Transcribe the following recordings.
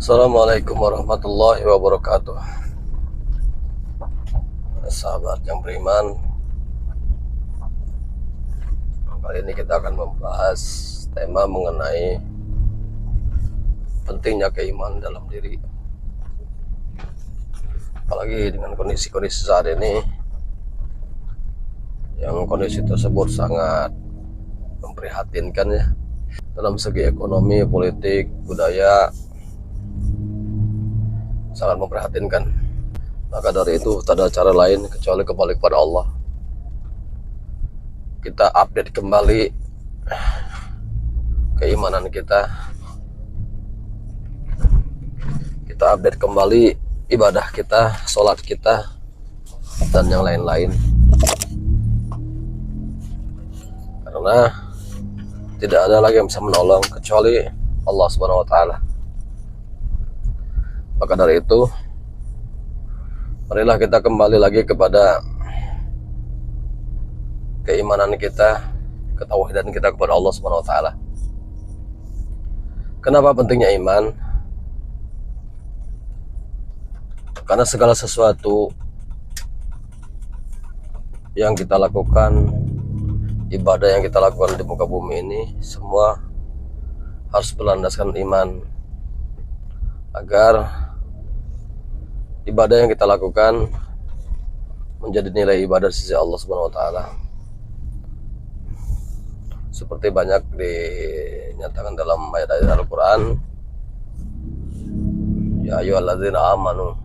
Assalamualaikum warahmatullahi wabarakatuh. Sahabat yang beriman, kali ini kita akan membahas tema mengenai pentingnya keimanan dalam diri. Apalagi dengan kondisi-kondisi saat ini, yang kondisi tersebut sangat memprihatinkan ya, dalam segi ekonomi, politik, budaya, sangat memprihatinkan. Maka dari itu tak ada cara lain kecuali kembali kepada Allah. Kita update kembali keimanan kita. Kita update kembali ibadah kita, sholat kita, dan yang lain-lain. Karena tidak ada lagi yang bisa menolong kecuali Allah Subhanahu wa Ta'ala. Maka dari itu, marilah kita kembali lagi kepada keimanan kita, ketauhidan kita kepada Allah Subhanahu wa Ta'ala. Kenapa pentingnya iman? Karena segala sesuatu yang kita lakukan, ibadah yang kita lakukan di muka bumi ini, semua harus berlandaskan iman, agar ibadah yang kita lakukan menjadi nilai ibadah di sisi Allah Subhanahu wa Ta'ala. Seperti banyak dinyatakan dalam ayat-ayat Al-Quran, ya ayyuhalladzina amanu.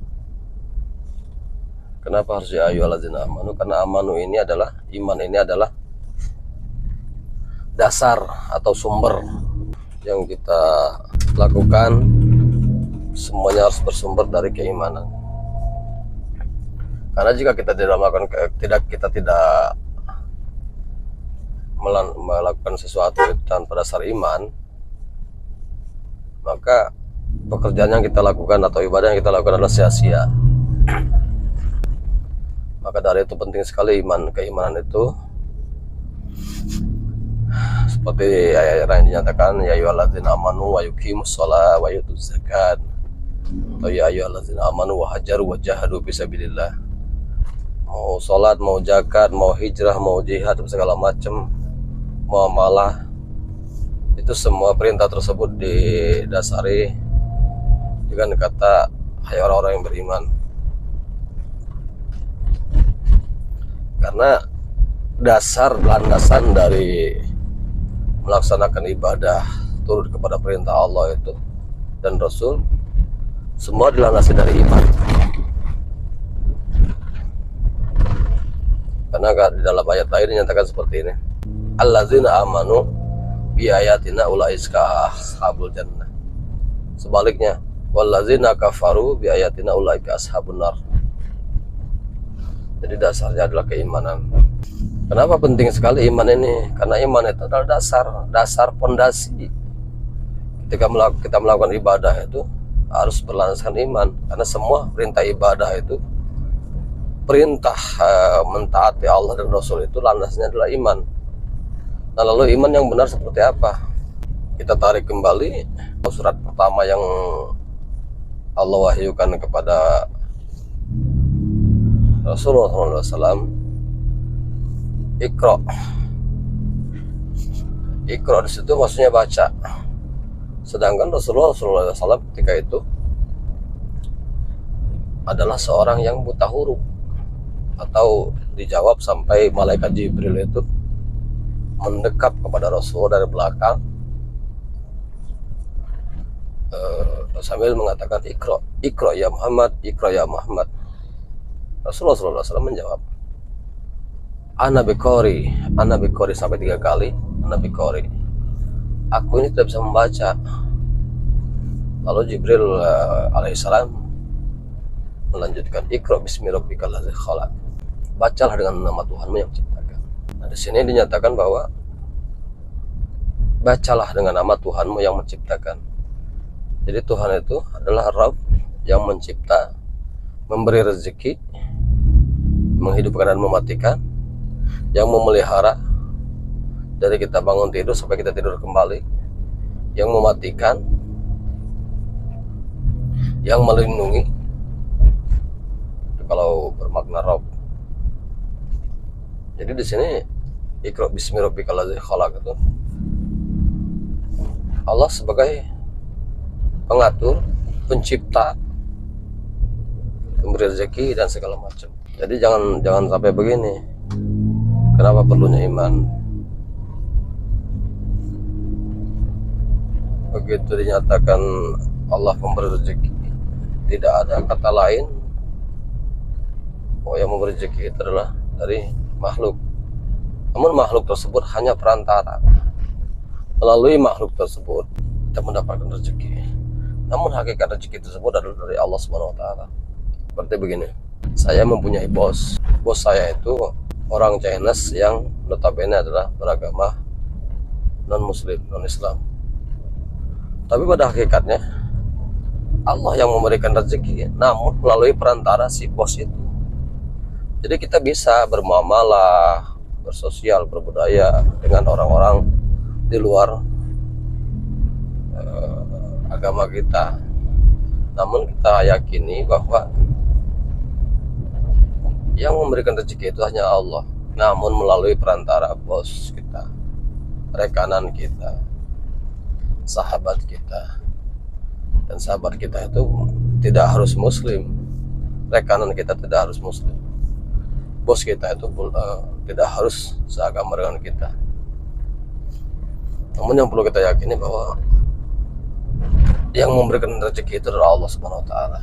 Kenapa harus ya ayyuhalladzina amanu? Karena amanu ini adalah, iman ini adalah dasar atau sumber yang kita lakukan, semuanya harus bersumber dari keimanan. Karena jika kita tidak melakukan sesuatu tanpa dasar iman, maka pekerjaan yang kita lakukan atau ibadah yang kita lakukan adalah sia-sia. Maka dari itu penting sekali keimanan itu. Seperti ayat yang dinyatakan, ya ayyuhalladzina amanu wa yuqimus shalah wa yutuz zakat, atau ya ayyuhalladzina amanu wa hajaru wa jahadu fisabilillah. Mau sholat, mau zakat, mau hijrah, mau jihad, segala macam, mau amalah, itu semua perintah tersebut didasari dengan kata hai orang-orang yang beriman. Karena dasar landasan dari melaksanakan ibadah turut kepada perintah Allah itu dan Rasul, semua dilandasi dari iman. Karena di dalam ayat lain dinyatakan seperti ini, allazina amanu bi ayatina ulaika ashabul jannah. Sebaliknya, wallazina kafaru bi ayatina ulaika ashabun nar. Jadi dasarnya adalah keimanan. Kenapa penting sekali iman ini? Karena iman itu adalah dasar pondasi. Ketika kita melakukan ibadah itu harus berlandaskan iman. Karena semua perintah ibadah itu, perintah mentaati Allah dan Rasul itu landasnya adalah iman. Nah, lalu iman yang benar seperti apa? Kita tarik kembali surat pertama yang Allah wahyukan kepada Rasulullah SAW, Iqra. Iqra di situ maksudnya baca. Sedangkan Rasulullah SAW ketika itu adalah seorang yang buta huruf, atau dijawab sampai malaikat Jibril itu mendekap kepada Rasul dari belakang sambil mengatakan Iqra, Iqra ya Muhammad, Iqra ya Muhammad. Rasulullah SAW menjawab, Ana biqori sampai 3 kali. Ana biqori, aku ini tidak bisa membaca. Lalu Jibril alaihissalam melanjutkan, Iqra bismi rabbikal ladzi khalaq. Bacalah dengan nama Tuhanmu yang menciptakan. Nah, di sini dinyatakan bahwa bacalah dengan nama Tuhanmu yang menciptakan. Jadi Tuhan itu adalah Rabb yang mencipta, memberi rezeki, menghidupkan dan mematikan, yang memelihara dari kita bangun tidur sampai kita tidur kembali, yang mematikan yang melindungi. Itu kalau bermakna Rabb. Jadi di sini Iqra bismi rabbikal ladzi khalaq itu Allah sebagai pengatur, pencipta, pemberi rezeki dan segala macam. Jadi jangan sampai begini. Kenapa perlunya iman? Begitu dinyatakan Allah pemberi rezeki, tidak ada kata lain bahwa yang memberi rezeki itu adalah dari makhluk. Namun makhluk tersebut hanya perantara. Melalui makhluk tersebut kita mendapatkan rezeki. Namun hakikat rezeki tersebut adalah dari Allah Subhanahu wa taala. Seperti begini. Saya mempunyai bos. Bos saya itu orang Chinese yang notabene adalah beragama non-muslim, non-Islam. Tapi pada hakikatnya Allah yang memberikan rezeki, namun melalui perantara si bos itu. Jadi kita bisa bermuamalah, bersosial, berbudaya dengan orang-orang di luar agama kita. Namun kita yakini bahwa yang memberikan rezeki itu hanya Allah, namun melalui perantara bos kita, rekanan kita, sahabat kita. Dan sahabat kita itu tidak harus muslim, rekanan kita tidak harus muslim, bos kita itu tidak harus seagama dengan kita. Namun yang perlu kita yakini bahwa yang memberikan rezeki itu adalah Allah Subhanahu wa taala.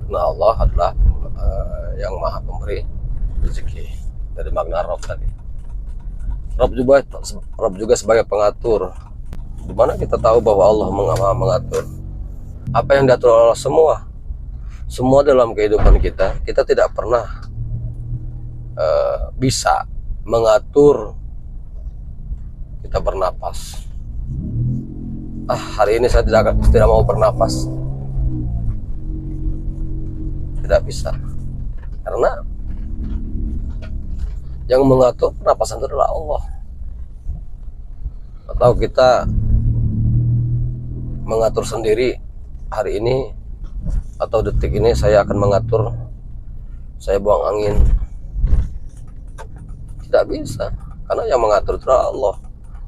Karena Allah adalah yang maha pemberi rezeki, dari makna Rabb tadi. Rabb juga sebagai pengatur. Di mana kita tahu bahwa Allah mengatur apa yang diatur oleh Allah semua dalam kehidupan kita. Kita tidak pernah bisa mengatur kita bernapas. Hari ini saya tidak mau bernapas. Tidak bisa, karena yang mengatur pernapasan itu adalah Allah. Atau kita mengatur sendiri, hari ini atau detik ini saya akan mengatur saya buang angin. Tidak bisa, karena yang mengatur itu adalah Allah.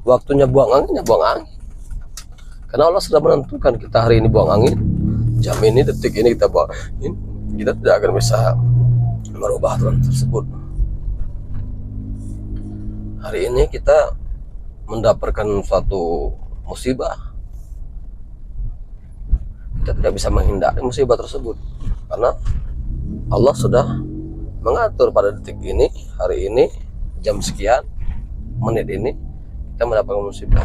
Waktunya buang angin, ya buang angin, karena Allah sudah menentukan kita hari ini buang angin, jam ini, detik ini kita buang angin. Kita tidak akan bisa merubah aturan tersebut. Hari ini kita mendapatkan suatu musibah, kita tidak bisa menghindari musibah tersebut, karena Allah sudah mengatur pada detik ini, hari ini, jam sekian, menit ini kita mendapatkan musibah.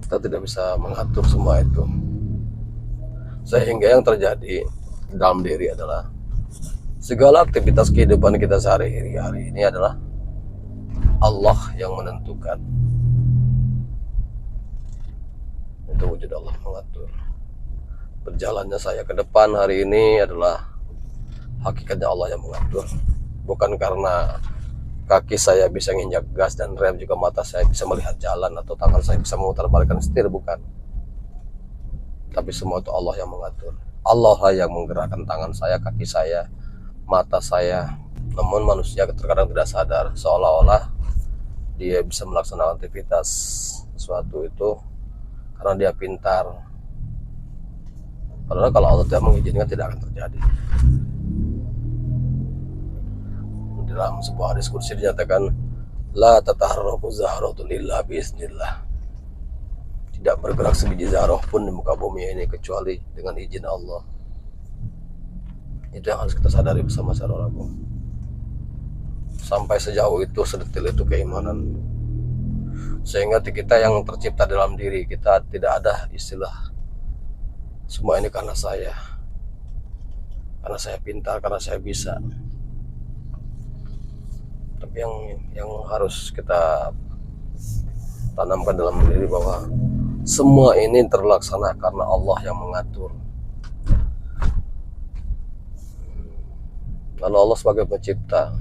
Kita tidak bisa mengatur semua itu, sehingga yang terjadi dalam diri adalah segala aktivitas kehidupan kita sehari-hari ini adalah Allah yang menentukan. Itu wujud Allah mengatur. Berjalannya saya ke depan hari ini adalah hakikatnya Allah yang mengatur. Bukan karena kaki saya bisa nginjak gas dan rem, juga mata saya bisa melihat jalan, atau tangan saya bisa memutarbalikkan setir, bukan. Tapi semua itu Allah yang mengatur. Allah lah yang menggerakkan tangan saya, kaki saya, mata saya. Namun manusia terkadang tidak sadar, seolah-olah dia bisa melaksanakan aktivitas sesuatu itu karena dia pintar. Padahal kalau Allah tidak mengizinkan, tidak akan terjadi. Dalam sebuah hadis qudsi dinyatakan, la tataharraku zahratun illa biiznillah. Tidak bergerak sebiji zarah pun di muka bumi ini kecuali dengan izin Allah. Itu yang harus kita sadari bersama saudaraku. Sampai sejauh itu, sedetil itu keimanan. Sehingga kita yang tercipta dalam diri kita tidak ada istilah semua ini karena saya pintar, karena saya bisa. Tapi yang harus kita tanamkan dalam diri bahwa semua ini terlaksana karena Allah yang mengatur. Lalu Allah sebagai pencipta,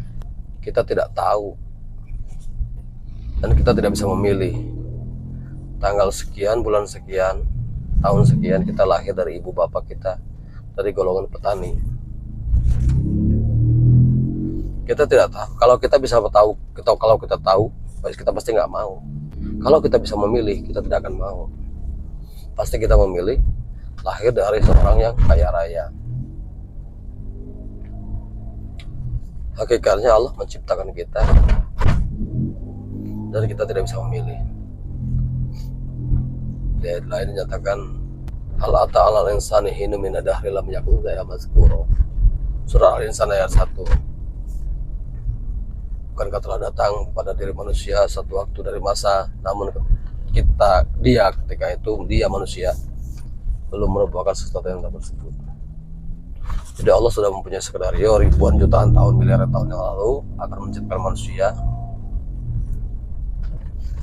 kita tidak tahu dan kita tidak bisa memilih tanggal sekian, bulan sekian, tahun sekian kita lahir dari ibu bapak kita dari golongan petani. Kita tidak tahu. Kalau kita bisa tahu, kalau kita tahu, kita pasti nggak mau. Kalau kita bisa memilih, kita tidak akan mau. Pasti kita memilih lahir dari seorang yang kaya raya. Hakikatnya Allah menciptakan kita dan kita tidak bisa memilih. Di ayat lain dinyatakan hal ata alal insani hinu min dahri lam yakun dzaya mazkura. Surah Al-Insan ayat 1. Bukankah telah datang pada diri manusia satu waktu dari masa, namun dia ketika itu dia manusia belum merupakan sesuatu yang tak tersebut. Jadi Allah sudah mempunyai skenario ribuan jutaan tahun, miliaran tahun yang lalu akan menciptakan manusia.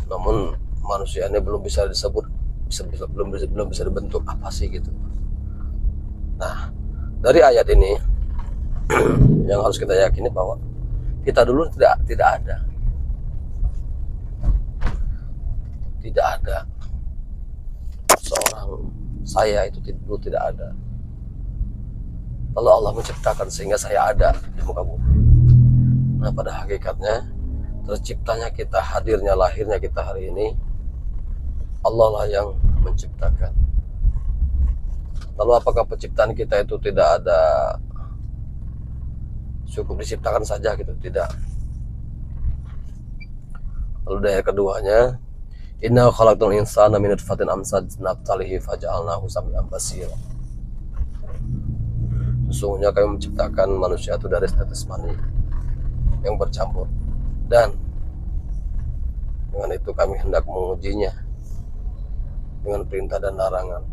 Namun manusia ini belum bisa disebut, belum bisa dibentuk apa sih gitu. Nah, dari ayat ini yang harus kita yakini bahwa kita dulu tidak ada. Tidak ada seorang saya itu dulu tidak ada. Lalu Allah menciptakan sehingga saya ada di muka bumi. Nah, pada hakikatnya terciptanya kita, hadirnya, lahirnya kita hari ini Allah lah yang menciptakan. Lalu apakah penciptaan kita itu tidak ada, cukup diciptakan saja gitu? Tidak. Lalu dari keduanya, inna khalaqnal insana min nutfatin amsajin nabtalihi faja'alnahu sami'an basira. Sesungguhnya kami menciptakan manusia itu dari tetes mani yang bercampur, dan dengan itu kami hendak mengujinya dengan perintah dan larangan.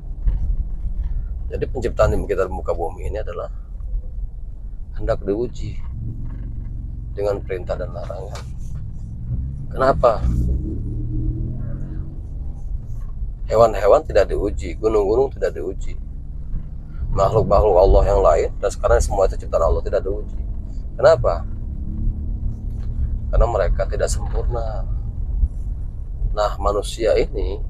Jadi penciptaan kita di muka bumi ini adalah hendak diuji dengan perintah dan larangan. Kenapa? Hewan-hewan tidak diuji, gunung-gunung tidak diuji, makhluk-makhluk Allah yang lain dan sekarang semua itu ciptaan Allah tidak diuji. Kenapa? Karena mereka tidak sempurna. Nah, manusia ini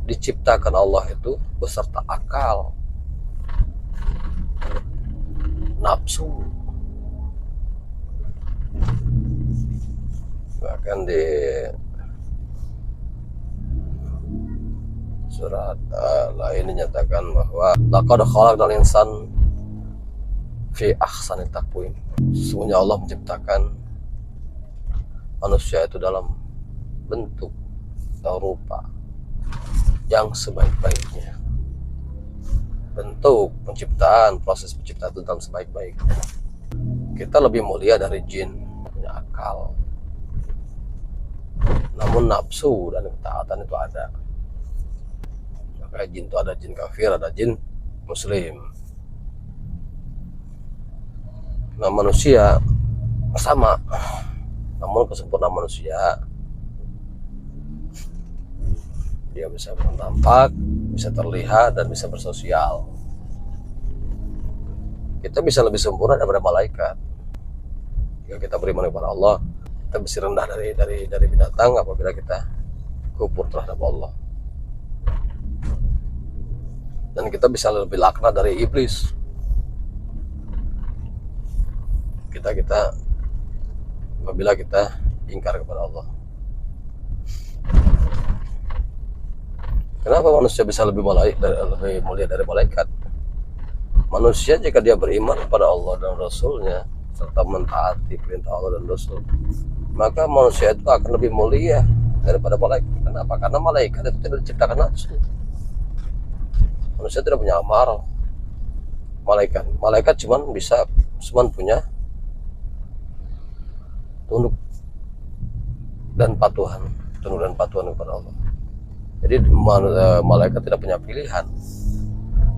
diciptakan Allah itu beserta akal, nafsu. Bahkan di surat lain dinyatakan bahwa laqad khalaqnal insana fi ahsani taqwim. Sesungguhnya Allah menciptakan manusia itu dalam bentuk atau rupa yang sebaik-baiknya. Bentuk penciptaan, proses penciptaan itu dalam sebaik-baiknya. Kita lebih mulia dari jin, punya akal. Namun nafsu dan ketaatan itu ada. Maka jin itu ada jin kafir, ada jin muslim. Nah, manusia sama, namun kesempurnaan manusia dia bisa bernampak, bisa terlihat, dan bisa bersosial. Kita bisa lebih sempurna daripada malaikat. Jika kita beriman kepada Allah, kita bisa rendah dari binatang apabila kita kufur terhadap Allah. Dan kita bisa lebih laknat dari iblis. Kita apabila kita ingkar kepada Allah. Kenapa manusia bisa lebih mulia dari malaikat? Manusia jika dia beriman kepada Allah dan Rasulnya serta mentaati perintah Allah dan Rasul, maka manusia itu akan lebih mulia daripada malaikat. Kenapa? Karena malaikat itu tidak diciptakan nafsu. Manusia tidak punya amarah. Malaikat cuma punya tunduk dan patuhan kepada Allah. Jadi malaikat tidak punya pilihan,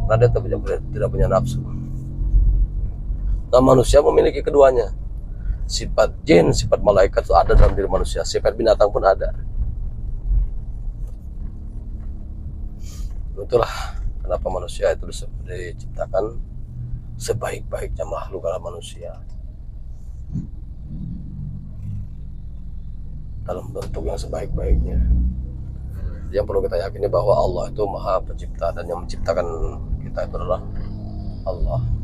karena dia tidak punya nafsu. Nah, manusia memiliki keduanya. Sifat jin, sifat malaikat itu ada dalam diri manusia. Sifat binatang pun ada. Itulah kenapa manusia itu diciptakan sebaik-baiknya makhluk adalah manusia, dalam bentuk yang sebaik-baiknya. yang perlu kita yakini bahwa Allah itu Maha Pencipta dan yang menciptakan kita itu adalah Allah.